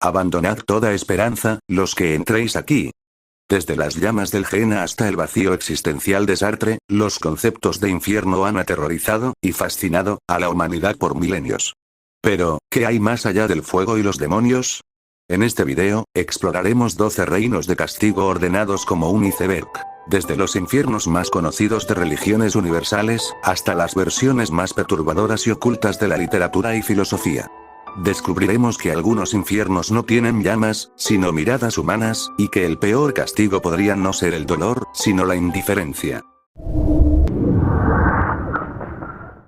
Abandonad toda esperanza, los que entréis aquí. Desde las llamas del Gehenna hasta el vacío existencial de Sartre, los conceptos de infierno han aterrorizado y fascinado a la humanidad por milenios. Pero, ¿qué hay más allá del fuego y los demonios? En este video, exploraremos 12 reinos de castigo ordenados como un iceberg, desde los infiernos más conocidos de religiones universales, hasta las versiones más perturbadoras y ocultas de la literatura y filosofía. Descubriremos que algunos infiernos no tienen llamas, sino miradas humanas, y que el peor castigo podría no ser el dolor, sino la indiferencia.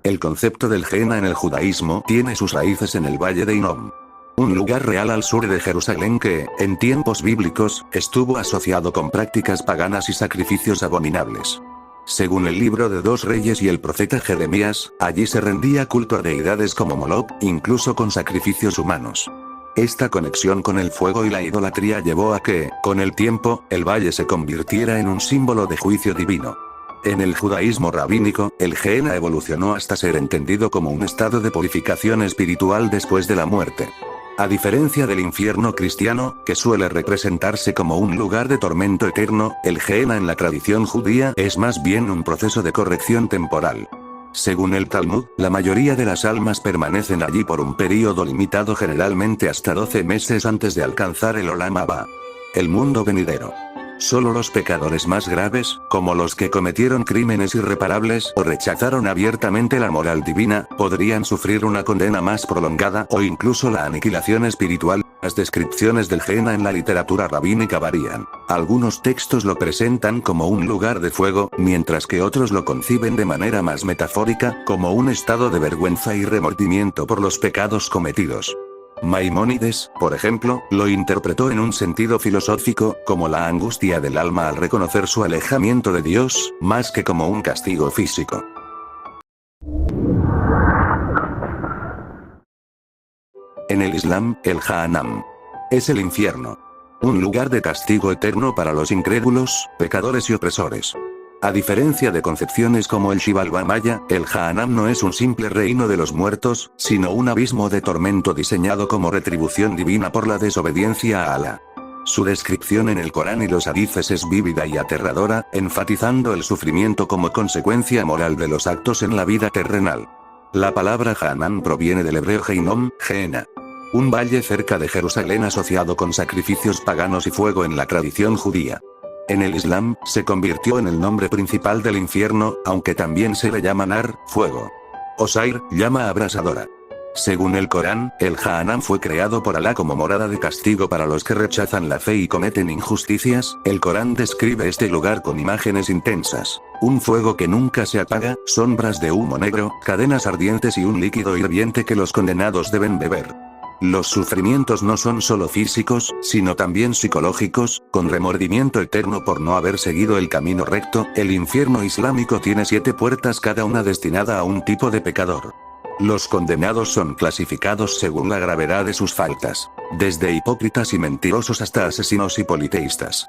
El concepto del Gehenna en el judaísmo tiene sus raíces en el Valle de Hinnom, un lugar real al sur de Jerusalén que, en tiempos bíblicos, estuvo asociado con prácticas paganas y sacrificios abominables. Según el libro de 2 Reyes y el profeta Jeremías, allí se rendía culto a deidades como Moloch, incluso con sacrificios humanos. Esta conexión con el fuego y la idolatría llevó a que, con el tiempo, el valle se convirtiera en un símbolo de juicio divino. En el judaísmo rabínico, el Gehenna evolucionó hasta ser entendido como un estado de purificación espiritual después de la muerte. A diferencia del infierno cristiano, que suele representarse como un lugar de tormento eterno, el Gehenna en la tradición judía es más bien un proceso de corrección temporal. Según el Talmud, la mayoría de las almas permanecen allí por un período limitado, generalmente hasta 12 meses antes de alcanzar el Olam Abba, el mundo venidero. Solo los pecadores más graves, como los que cometieron crímenes irreparables o rechazaron abiertamente la moral divina, podrían sufrir una condena más prolongada o incluso la aniquilación espiritual. Las descripciones del Gehenna en la literatura rabínica varían. Algunos textos lo presentan como un lugar de fuego, mientras que otros lo conciben de manera más metafórica, como un estado de vergüenza y remordimiento por los pecados cometidos. Maimónides, por ejemplo, lo interpretó en un sentido filosófico, como la angustia del alma al reconocer su alejamiento de Dios, más que como un castigo físico. En el Islam, el Jahannam es el infierno, un lugar de castigo eterno para los incrédulos, pecadores y opresores. A diferencia de concepciones como el Xibalba Maya, el Jahannam no es un simple reino de los muertos, sino un abismo de tormento diseñado como retribución divina por la desobediencia a Alá. Su descripción en el Corán y los hadices es vívida y aterradora, enfatizando el sufrimiento como consecuencia moral de los actos en la vida terrenal. La palabra Jahannam proviene del hebreo Heinom, Gehenna, un valle cerca de Jerusalén asociado con sacrificios paganos y fuego en la tradición judía. En el Islam, se convirtió en el nombre principal del infierno, aunque también se le llama Nar, fuego. O Sair, llama abrasadora. Según el Corán, el Jahannam fue creado por Alá como morada de castigo para los que rechazan la fe y cometen injusticias. El Corán describe este lugar con imágenes intensas: un fuego que nunca se apaga, sombras de humo negro, cadenas ardientes y un líquido hirviente que los condenados deben beber. Los sufrimientos no son solo físicos, sino también psicológicos, con remordimiento eterno por no haber seguido el camino recto. El infierno islámico tiene 7 puertas, cada una destinada a un tipo de pecador. Los condenados son clasificados según la gravedad de sus faltas, desde hipócritas y mentirosos hasta asesinos y politeístas.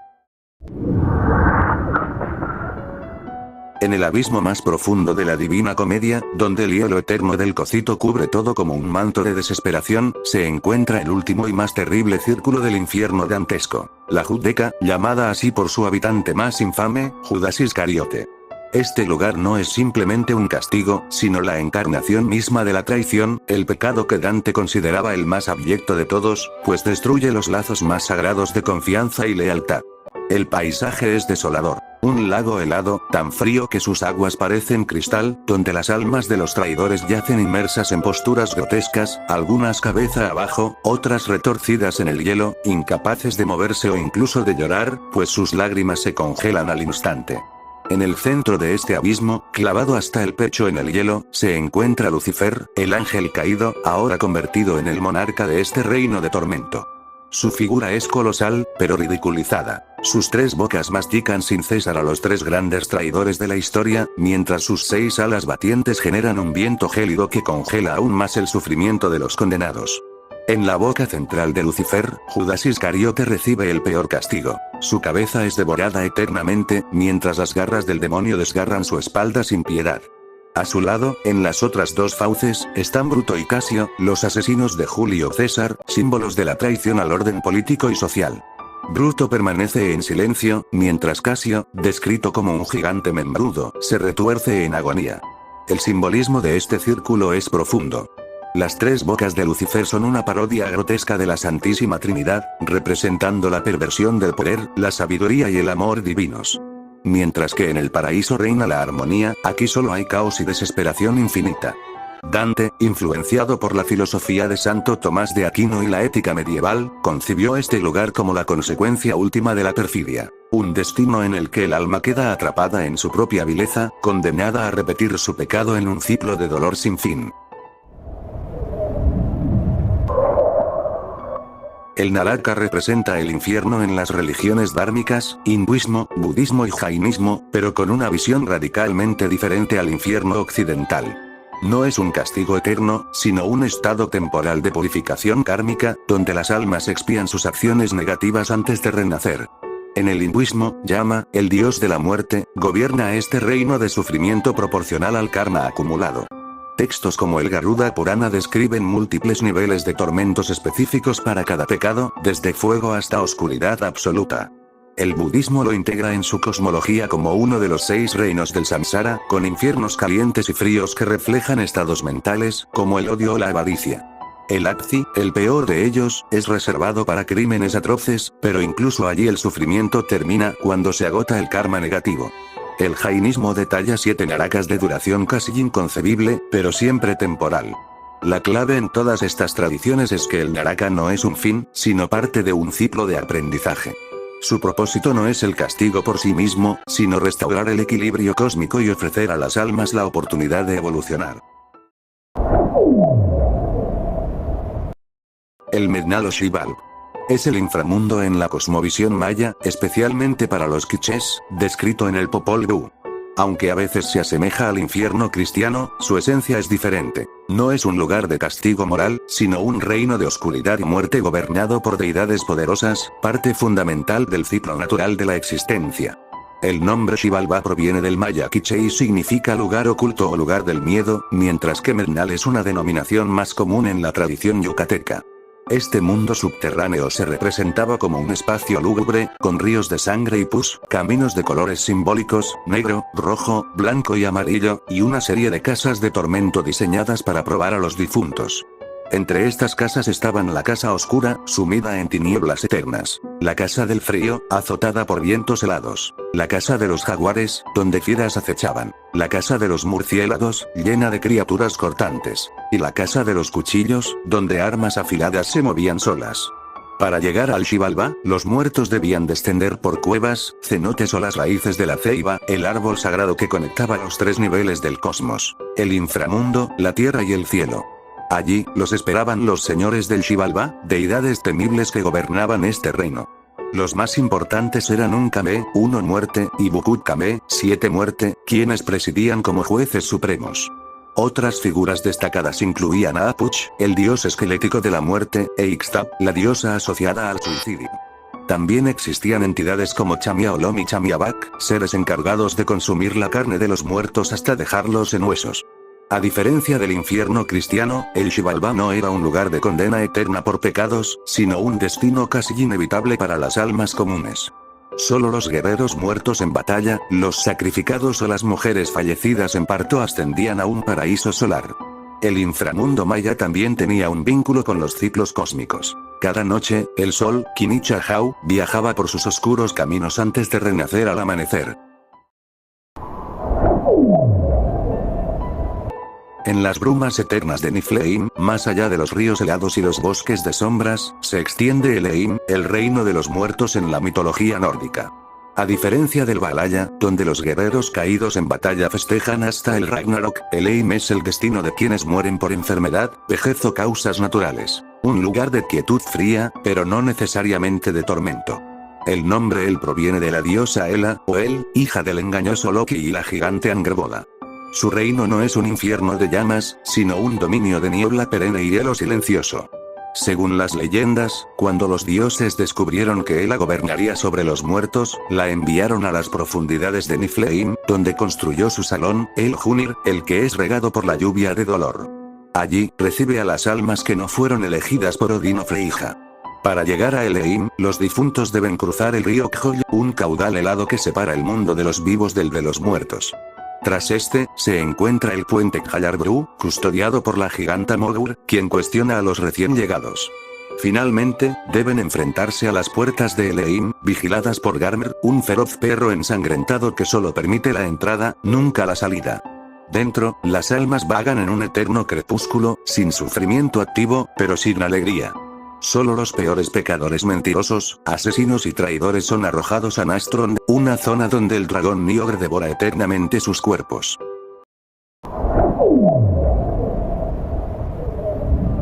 En el abismo más profundo de la Divina Comedia, donde el hielo eterno del cocito cubre todo como un manto de desesperación, se encuentra el último y más terrible círculo del infierno dantesco, la Judeca, llamada así por su habitante más infame, Judas Iscariote. Este lugar no es simplemente un castigo, sino la encarnación misma de la traición, el pecado que Dante consideraba el más abyecto de todos, pues destruye los lazos más sagrados de confianza y lealtad. El paisaje es desolador. Un lago helado, tan frío que sus aguas parecen cristal, donde las almas de los traidores yacen inmersas en posturas grotescas, algunas cabeza abajo, otras retorcidas en el hielo, incapaces de moverse o incluso de llorar, pues sus lágrimas se congelan al instante. En el centro de este abismo, clavado hasta el pecho en el hielo, se encuentra Lucifer, el ángel caído, ahora convertido en el monarca de este reino de tormento. Su figura es colosal, pero ridiculizada. Sus 3 bocas mastican sin cesar a los 3 grandes traidores de la historia, mientras sus 6 alas batientes generan un viento gélido que congela aún más el sufrimiento de los condenados. En la boca central de Lucifer, Judas Iscariote recibe el peor castigo. Su cabeza es devorada eternamente, mientras las garras del demonio desgarran su espalda sin piedad. A su lado, en las otras dos fauces, están Bruto y Casio, los asesinos de Julio César, símbolos de la traición al orden político y social. Bruto permanece en silencio, mientras Casio, descrito como un gigante membrudo, se retuerce en agonía. El simbolismo de este círculo es profundo. Las tres bocas de Lucifer son una parodia grotesca de la Santísima Trinidad, representando la perversión del poder, la sabiduría y el amor divinos. Mientras que en el paraíso reina la armonía, aquí solo hay caos y desesperación infinita. Dante, influenciado por la filosofía de Santo Tomás de Aquino y la ética medieval, concibió este lugar como la consecuencia última de la perfidia. Un destino en el que el alma queda atrapada en su propia vileza, condenada a repetir su pecado en un ciclo de dolor sin fin. El Naraka representa el infierno en las religiones dármicas, hinduismo, budismo y jainismo, pero con una visión radicalmente diferente al infierno occidental. No es un castigo eterno, sino un estado temporal de purificación kármica, donde las almas expían sus acciones negativas antes de renacer. En el hinduismo, Yama, el dios de la muerte, gobierna este reino de sufrimiento proporcional al karma acumulado. Textos como el Garuda Purana describen múltiples niveles de tormentos específicos para cada pecado, desde fuego hasta oscuridad absoluta. El budismo lo integra en su cosmología como uno de los 6 reinos del samsara, con infiernos calientes y fríos que reflejan estados mentales, como el odio o la avaricia. El Akti, el peor de ellos, es reservado para crímenes atroces, pero incluso allí el sufrimiento termina cuando se agota el karma negativo. El jainismo detalla 7 narakas de duración casi inconcebible, pero siempre temporal. La clave en todas estas tradiciones es que el naraka no es un fin, sino parte de un ciclo de aprendizaje. Su propósito no es el castigo por sí mismo, sino restaurar el equilibrio cósmico y ofrecer a las almas la oportunidad de evolucionar. El Mednal o Xibalba. Es el inframundo en la cosmovisión maya, especialmente para los quichés, descrito en el Popol Vuh. Aunque a veces se asemeja al infierno cristiano, su esencia es diferente. No es un lugar de castigo moral, sino un reino de oscuridad y muerte gobernado por deidades poderosas, parte fundamental del ciclo natural de la existencia. El nombre Xibalba proviene del maya quiché y significa lugar oculto o lugar del miedo, mientras que Mednal es una denominación más común en la tradición yucateca. Este mundo subterráneo se representaba como un espacio lúgubre, con ríos de sangre y pus, caminos de colores simbólicos, negro, rojo, blanco y amarillo, y una serie de casas de tormento diseñadas para probar a los difuntos. Entre estas casas estaban la casa oscura, sumida en tinieblas eternas; la casa del frío, azotada por vientos helados; la casa de los jaguares, donde fieras acechaban; la casa de los murciélagos, llena de criaturas cortantes; y la casa de los cuchillos, donde armas afiladas se movían solas. Para llegar al Xibalba, los muertos debían descender por cuevas, cenotes o las raíces de la ceiba, el árbol sagrado que conectaba los 3 niveles del cosmos: el inframundo, la tierra y el cielo. Allí, los esperaban los señores del Xibalba, deidades temibles que gobernaban este reino. Los más importantes eran Un-Kame, 1 muerte, y Bukut-Kame, 7 muerte, quienes presidían como jueces supremos. Otras figuras destacadas incluían a Apuch, el dios esquelético de la muerte, e Ixtab, la diosa asociada al suicidio. También existían entidades como Chamia-Olom y Chamia-Bak, seres encargados de consumir la carne de los muertos hasta dejarlos en huesos. A diferencia del infierno cristiano, el Xibalba no era un lugar de condena eterna por pecados, sino un destino casi inevitable para las almas comunes. Solo los guerreros muertos en batalla, los sacrificados o las mujeres fallecidas en parto ascendían a un paraíso solar. El inframundo maya también tenía un vínculo con los ciclos cósmicos. Cada noche, el sol, Kinichahau, viajaba por sus oscuros caminos antes de renacer al amanecer. En las brumas eternas de Niflheim, más allá de los ríos helados y los bosques de sombras, se extiende Eleim, el reino de los muertos en la mitología nórdica. A diferencia del Valhalla, donde los guerreros caídos en batalla festejan hasta el Ragnarok, Eleim es el destino de quienes mueren por enfermedad, vejez o causas naturales. Un lugar de quietud fría, pero no necesariamente de tormento. El nombre El proviene de la diosa Hela, o El, hija del engañoso Loki y la gigante Angrboda. Su reino no es un infierno de llamas, sino un dominio de niebla perenne y hielo silencioso. Según las leyendas, cuando los dioses descubrieron que Ela gobernaría sobre los muertos, la enviaron a las profundidades de Niflheim, donde construyó su salón, el Hunir, el que es regado por la lluvia de dolor. Allí, recibe a las almas que no fueron elegidas por Odín o Freyja. Para llegar a Elheim, los difuntos deben cruzar el río Kjol, un caudal helado que separa el mundo de los vivos del de los muertos. Tras este, se encuentra el puente Kjallarbru, custodiado por la giganta Mogur, quien cuestiona a los recién llegados. Finalmente, deben enfrentarse a las puertas de Elheim, vigiladas por Garmr, un feroz perro ensangrentado que solo permite la entrada, nunca la salida. Dentro, las almas vagan en un eterno crepúsculo, sin sufrimiento activo, pero sin alegría. Solo los peores pecadores mentirosos, asesinos y traidores son arrojados a Nastrond, una zona donde el dragón Niogr devora eternamente sus cuerpos.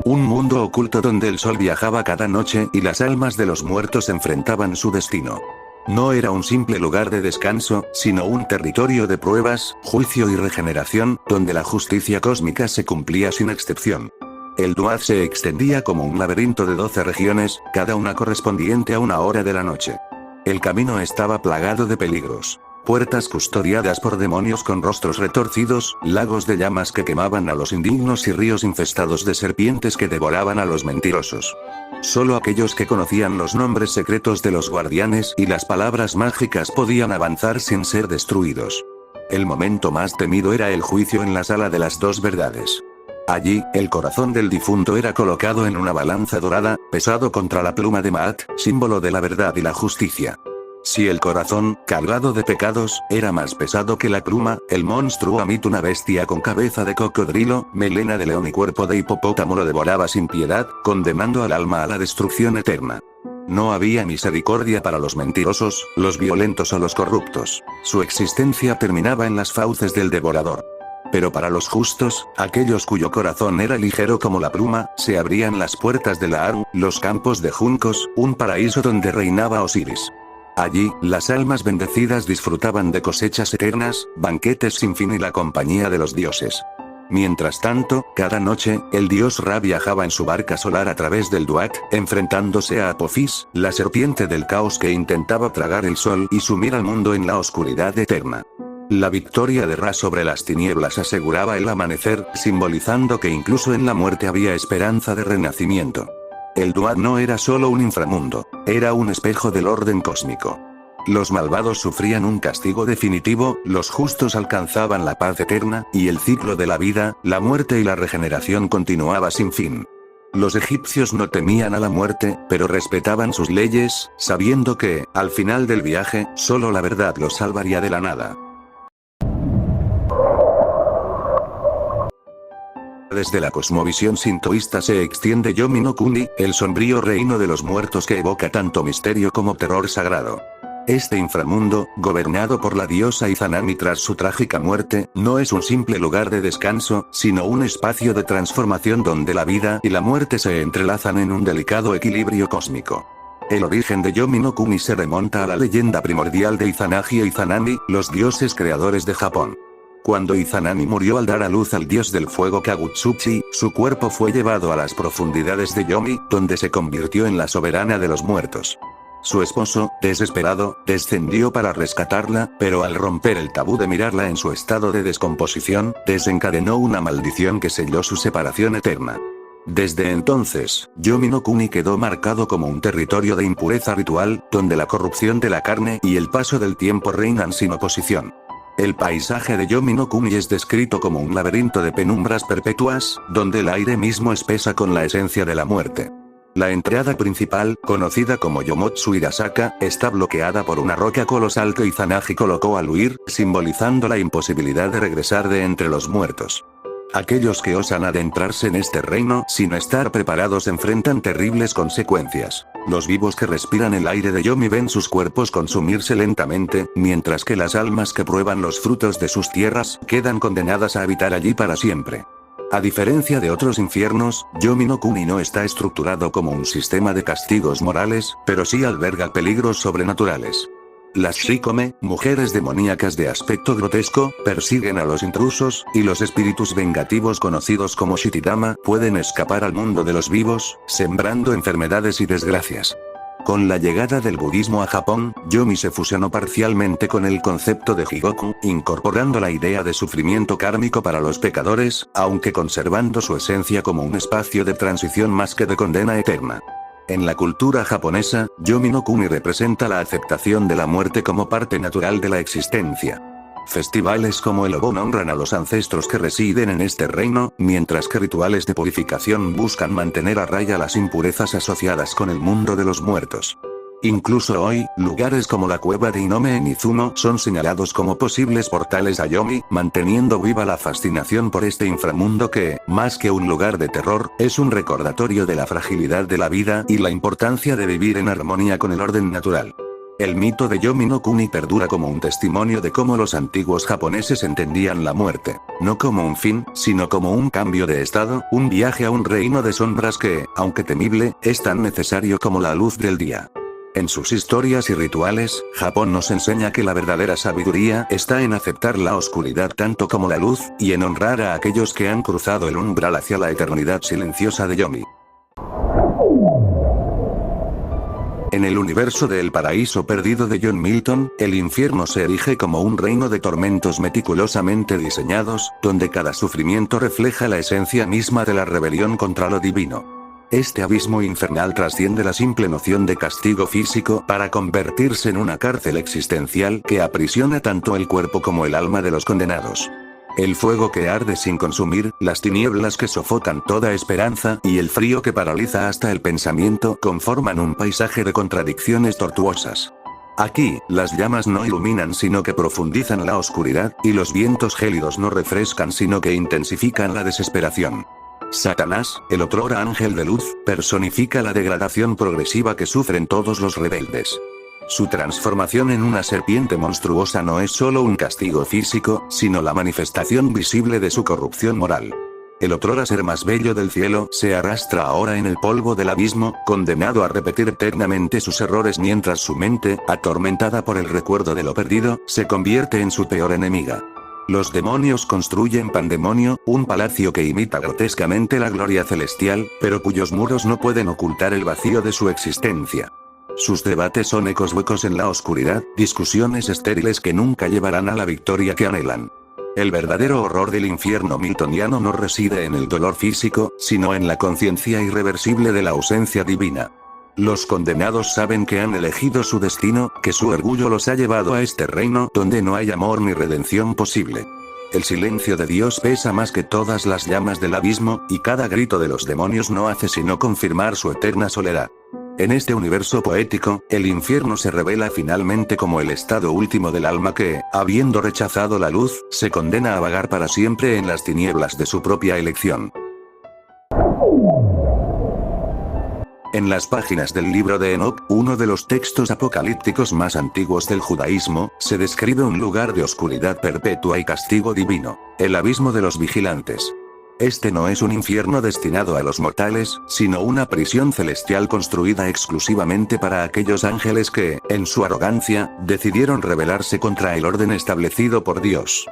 Un mundo oculto donde el sol viajaba cada noche y las almas de los muertos enfrentaban su destino. No era un simple lugar de descanso, sino un territorio de pruebas, juicio y regeneración, donde la justicia cósmica se cumplía sin excepción. El Duat se extendía como un laberinto de 12 regiones, cada una correspondiente a una hora de la noche. El camino estaba plagado de peligros. Puertas custodiadas por demonios con rostros retorcidos, lagos de llamas que quemaban a los indignos y ríos infestados de serpientes que devoraban a los mentirosos. Solo aquellos que conocían los nombres secretos de los guardianes y las palabras mágicas podían avanzar sin ser destruidos. El momento más temido era el juicio en la sala de las dos verdades. Allí, el corazón del difunto era colocado en una balanza dorada, pesado contra la pluma de Maat, símbolo de la verdad y la justicia. Si el corazón, cargado de pecados, era más pesado que la pluma, el monstruo Amit, una bestia con cabeza de cocodrilo, melena de león y cuerpo de hipopótamo, lo devoraba sin piedad, condenando al alma a la destrucción eterna. No había misericordia para los mentirosos, los violentos o los corruptos. Su existencia terminaba en las fauces del devorador. Pero para los justos, aquellos cuyo corazón era ligero como la pluma, se abrían las puertas de la Aru, los campos de juncos, un paraíso donde reinaba Osiris. Allí, las almas bendecidas disfrutaban de cosechas eternas, banquetes sin fin y la compañía de los dioses. Mientras tanto, cada noche, el dios Ra viajaba en su barca solar a través del Duat, enfrentándose a Apophis, la serpiente del caos que intentaba tragar el sol y sumir al mundo en la oscuridad eterna. La victoria de Ra sobre las tinieblas aseguraba el amanecer, simbolizando que incluso en la muerte había esperanza de renacimiento. El Duat no era solo un inframundo, era un espejo del orden cósmico. Los malvados sufrían un castigo definitivo, los justos alcanzaban la paz eterna, y el ciclo de la vida, la muerte y la regeneración continuaba sin fin. Los egipcios no temían a la muerte, pero respetaban sus leyes, sabiendo que, al final del viaje, solo la verdad los salvaría de la nada. Desde la cosmovisión sintoísta se extiende Yomi no Kuni, el sombrío reino de los muertos que evoca tanto misterio como terror sagrado. Este inframundo, gobernado por la diosa Izanami tras su trágica muerte, no es un simple lugar de descanso, sino un espacio de transformación donde la vida y la muerte se entrelazan en un delicado equilibrio cósmico. El origen de Yomi no Kuni se remonta a la leyenda primordial de Izanagi e Izanami, los dioses creadores de Japón. Cuando Izanami murió al dar a luz al dios del fuego Kagutsuchi, su cuerpo fue llevado a las profundidades de Yomi, donde se convirtió en la soberana de los muertos. Su esposo, desesperado, descendió para rescatarla, pero al romper el tabú de mirarla en su estado de descomposición, desencadenó una maldición que selló su separación eterna. Desde entonces, Yomi no Kuni quedó marcado como un territorio de impureza ritual, donde la corrupción de la carne y el paso del tiempo reinan sin oposición. El paisaje de Yomi no Kuni es descrito como un laberinto de penumbras perpetuas, donde el aire mismo espesa con la esencia de la muerte. La entrada principal, conocida como Yomotsu Hirasaka, está bloqueada por una roca colosal que Izanagi colocó al huir, simbolizando la imposibilidad de regresar de entre los muertos. Aquellos que osan adentrarse en este reino sin estar preparados enfrentan terribles consecuencias. Los vivos que respiran el aire de Yomi ven sus cuerpos consumirse lentamente, mientras que las almas que prueban los frutos de sus tierras quedan condenadas a habitar allí para siempre. A diferencia de otros infiernos, Yomi no Kuni no está estructurado como un sistema de castigos morales, pero sí alberga peligros sobrenaturales. Las Shikome, mujeres demoníacas de aspecto grotesco, persiguen a los intrusos, y los espíritus vengativos conocidos como Shitidama pueden escapar al mundo de los vivos, sembrando enfermedades y desgracias. Con la llegada del budismo a Japón, Yomi se fusionó parcialmente con el concepto de Jigoku, incorporando la idea de sufrimiento kármico para los pecadores, aunque conservando su esencia como un espacio de transición más que de condena eterna. En la cultura japonesa, Yomi no Kuni representa la aceptación de la muerte como parte natural de la existencia. Festivales como el Obon honran a los ancestros que residen en este reino, mientras que rituales de purificación buscan mantener a raya las impurezas asociadas con el mundo de los muertos. Incluso hoy, lugares como la cueva de Inome en Izumo son señalados como posibles portales a Yomi, manteniendo viva la fascinación por este inframundo que, más que un lugar de terror, es un recordatorio de la fragilidad de la vida y la importancia de vivir en armonía con el orden natural. El mito de Yomi no Kuni perdura como un testimonio de cómo los antiguos japoneses entendían la muerte, no como un fin, sino como un cambio de estado, un viaje a un reino de sombras que, aunque temible, es tan necesario como la luz del día. En sus historias y rituales, Japón nos enseña que la verdadera sabiduría está en aceptar la oscuridad tanto como la luz, y en honrar a aquellos que han cruzado el umbral hacia la eternidad silenciosa de Yomi. En el universo de El Paraíso Perdido de John Milton, el infierno se erige como un reino de tormentos meticulosamente diseñados, donde cada sufrimiento refleja la esencia misma de la rebelión contra lo divino. Este abismo infernal trasciende la simple noción de castigo físico para convertirse en una cárcel existencial que aprisiona tanto el cuerpo como el alma de los condenados. El fuego que arde sin consumir, las tinieblas que sofocan toda esperanza, y el frío que paraliza hasta el pensamiento conforman un paisaje de contradicciones tortuosas. Aquí, las llamas no iluminan sino que profundizan la oscuridad, y los vientos gélidos no refrescan sino que intensifican la desesperación. Satanás, el otrora ángel de luz, personifica la degradación progresiva que sufren todos los rebeldes. Su transformación en una serpiente monstruosa no es solo un castigo físico, sino la manifestación visible de su corrupción moral. El otrora ser más bello del cielo se arrastra ahora en el polvo del abismo, condenado a repetir eternamente sus errores mientras su mente, atormentada por el recuerdo de lo perdido, se convierte en su peor enemiga. Los demonios construyen Pandemonio, un palacio que imita grotescamente la gloria celestial, pero cuyos muros no pueden ocultar el vacío de su existencia. Sus debates son ecos huecos en la oscuridad, discusiones estériles que nunca llevarán a la victoria que anhelan. El verdadero horror del infierno miltoniano no reside en el dolor físico, sino en la conciencia irreversible de la ausencia divina. Los condenados saben que han elegido su destino, que su orgullo los ha llevado a este reino donde no hay amor ni redención posible. El silencio de Dios pesa más que todas las llamas del abismo, y cada grito de los demonios no hace sino confirmar su eterna soledad. En este universo poético, el infierno se revela finalmente como el estado último del alma que, habiendo rechazado la luz, se condena a vagar para siempre en las tinieblas de su propia elección. En las páginas del libro de Enoch, uno de los textos apocalípticos más antiguos del judaísmo, se describe un lugar de oscuridad perpetua y castigo divino, el abismo de los vigilantes. Este no es un infierno destinado a los mortales, sino una prisión celestial construida exclusivamente para aquellos ángeles que, en su arrogancia, decidieron rebelarse contra el orden establecido por Dios.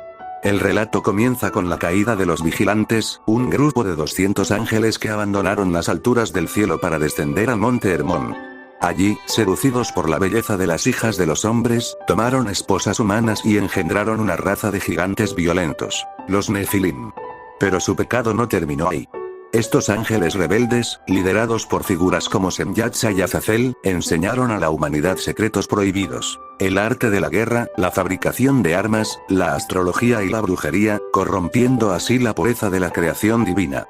El relato comienza con la caída de los vigilantes, un grupo de 200 ángeles que abandonaron las alturas del cielo para descender al monte Hermón. Allí, seducidos por la belleza de las hijas de los hombres, tomaron esposas humanas y engendraron una raza de gigantes violentos, los Nefilim. Pero su pecado no terminó ahí. Estos ángeles rebeldes, liderados por figuras como Semyatsa y Azazel, enseñaron a la humanidad secretos prohibidos: el arte de la guerra, la fabricación de armas, la astrología y la brujería, corrompiendo así la pureza de la creación divina.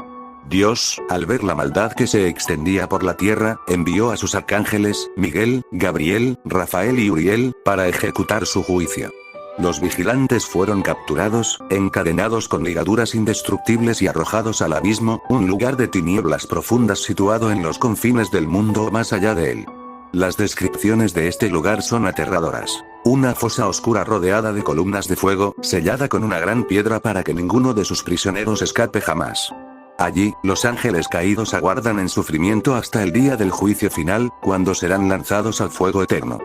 Dios, al ver la maldad que se extendía por la tierra, envió a sus arcángeles, Miguel, Gabriel, Rafael y Uriel, para ejecutar su juicio. Los vigilantes fueron capturados, encadenados con ligaduras indestructibles y arrojados al abismo, un lugar de tinieblas profundas situado en los confines del mundo o más allá de él. Las descripciones de este lugar son aterradoras. Una fosa oscura rodeada de columnas de fuego, sellada con una gran piedra para que ninguno de sus prisioneros escape jamás. Allí, los ángeles caídos aguardan en sufrimiento hasta el día del juicio final, cuando serán lanzados al fuego eterno.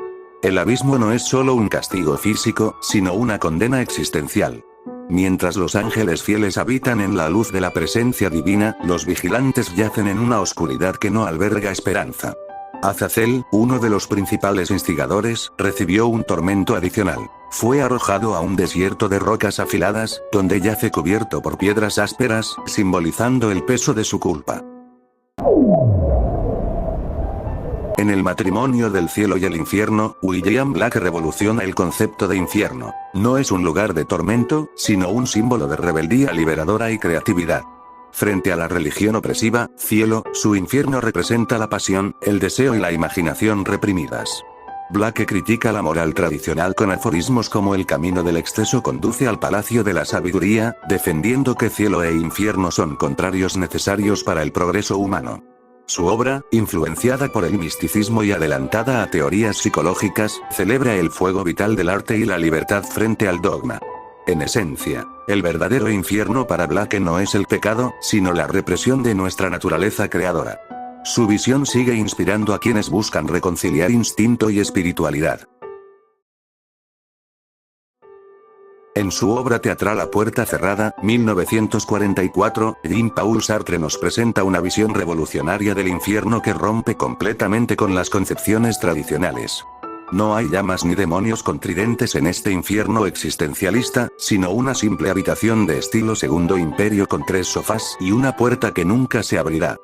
El abismo no es solo un castigo físico, sino una condena existencial. Mientras los ángeles fieles habitan en la luz de la presencia divina, los vigilantes yacen en una oscuridad que no alberga esperanza. Azazel, uno de los principales instigadores, recibió un tormento adicional. Fue arrojado a un desierto de rocas afiladas, donde yace cubierto por piedras ásperas, simbolizando el peso de su culpa. En El matrimonio del cielo y el infierno, William Black revoluciona el concepto de infierno. No es un lugar de tormento, sino un símbolo de rebeldía liberadora y creatividad. Frente a la religión opresiva, cielo, su infierno representa la pasión, el deseo y la imaginación reprimidas. Black critica la moral tradicional con aforismos como el camino del exceso conduce al palacio de la sabiduría, defendiendo que cielo e infierno son contrarios necesarios para el progreso humano. Su obra, influenciada por el misticismo y adelantada a teorías psicológicas, celebra el fuego vital del arte y la libertad frente al dogma. En esencia, el verdadero infierno para Black no es el pecado, sino la represión de nuestra naturaleza creadora. Su visión sigue inspirando a quienes buscan reconciliar instinto y espiritualidad. En su obra teatral A puerta cerrada, 1944, Jean-Paul Sartre nos presenta una visión revolucionaria del infierno que rompe completamente con las concepciones tradicionales. No hay llamas ni demonios con tridentes en este infierno existencialista, sino una simple habitación de estilo Segundo Imperio con 3 sofás y una puerta que nunca se abrirá.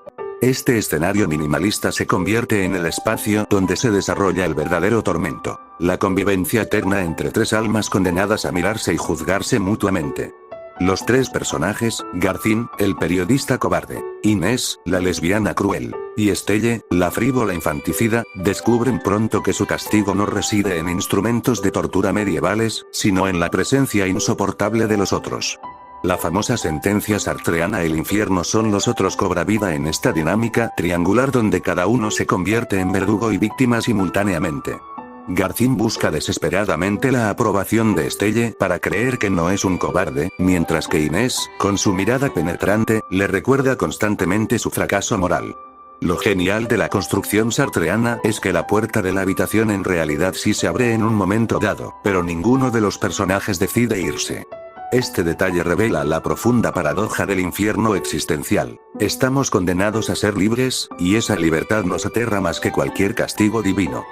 Este escenario minimalista se convierte en el espacio donde se desarrolla el verdadero tormento, la convivencia eterna entre 3 almas condenadas a mirarse y juzgarse mutuamente. Los 3 personajes, Garcín, el periodista cobarde, Inés, la lesbiana cruel, y Estelle, la frívola infanticida, descubren pronto que su castigo no reside en instrumentos de tortura medievales, sino en la presencia insoportable de los otros. La famosa sentencia sartreana "el infierno son los otros" cobra vida en esta dinámica triangular donde cada uno se convierte en verdugo y víctima simultáneamente. Garcín busca desesperadamente la aprobación de Estelle para creer que no es un cobarde, mientras que Inés, con su mirada penetrante, le recuerda constantemente su fracaso moral. Lo genial de la construcción sartreana es que la puerta de la habitación en realidad sí se abre en un momento dado, pero ninguno de los personajes decide irse. Este detalle revela la profunda paradoja del infierno existencial. Estamos condenados a ser libres, y esa libertad nos aterra más que cualquier castigo divino.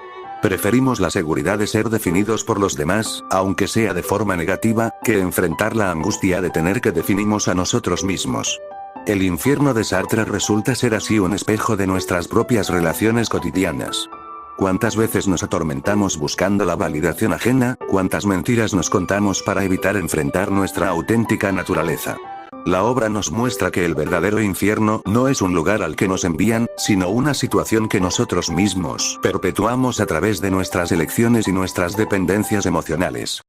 Preferimos la seguridad de ser definidos por los demás, aunque sea de forma negativa, que enfrentar la angustia de tener que definirnos a nosotros mismos. El infierno de Sartre resulta ser así un espejo de nuestras propias relaciones cotidianas. ¿Cuántas veces nos atormentamos buscando la validación ajena? ¿Cuántas mentiras nos contamos para evitar enfrentar nuestra auténtica naturaleza? La obra nos muestra que el verdadero infierno no es un lugar al que nos envían, sino una situación que nosotros mismos perpetuamos a través de nuestras elecciones y nuestras dependencias emocionales.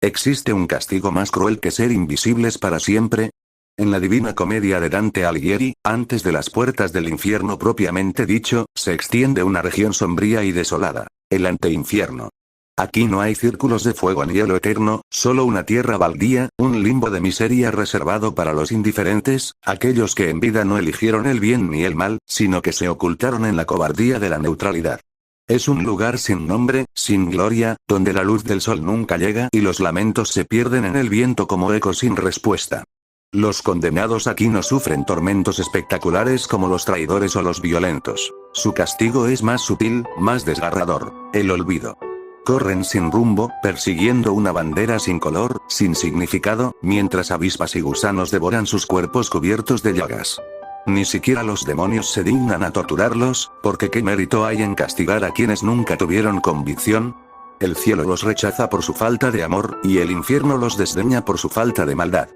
¿Existe un castigo más cruel que ser invisibles para siempre? En la Divina Comedia de Dante Alighieri, antes de las puertas del infierno propiamente dicho, se extiende una región sombría y desolada, el anteinfierno. Aquí no hay círculos de fuego ni hielo eterno, solo una tierra baldía, un limbo de miseria reservado para los indiferentes, aquellos que en vida no eligieron el bien ni el mal, sino que se ocultaron en la cobardía de la neutralidad. Es un lugar sin nombre, sin gloria, donde la luz del sol nunca llega y los lamentos se pierden en el viento como ecos sin respuesta. Los condenados aquí no sufren tormentos espectaculares como los traidores o los violentos. Su castigo es más sutil, más desgarrador: el olvido. Corren sin rumbo, persiguiendo una bandera sin color, sin significado, mientras avispas y gusanos devoran sus cuerpos cubiertos de llagas. Ni siquiera los demonios se dignan a torturarlos, porque ¿qué mérito hay en castigar a quienes nunca tuvieron convicción? El cielo los rechaza por su falta de amor, y el infierno los desdeña por su falta de maldad.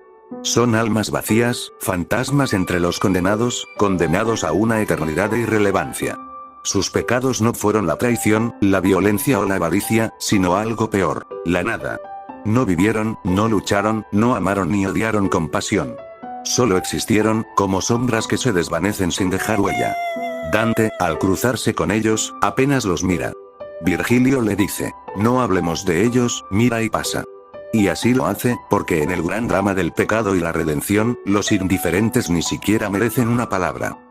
Son almas vacías, fantasmas entre los condenados, condenados a una eternidad de irrelevancia. Sus pecados no fueron la traición, la violencia o la avaricia, sino algo peor: la nada. No vivieron, no lucharon, no amaron ni odiaron con pasión. Solo existieron, como sombras que se desvanecen sin dejar huella. Dante, al cruzarse con ellos, apenas los mira. Virgilio le dice: no hablemos de ellos, mira y pasa. Y así lo hace, porque en el gran drama del pecado y la redención, los indiferentes ni siquiera merecen una palabra.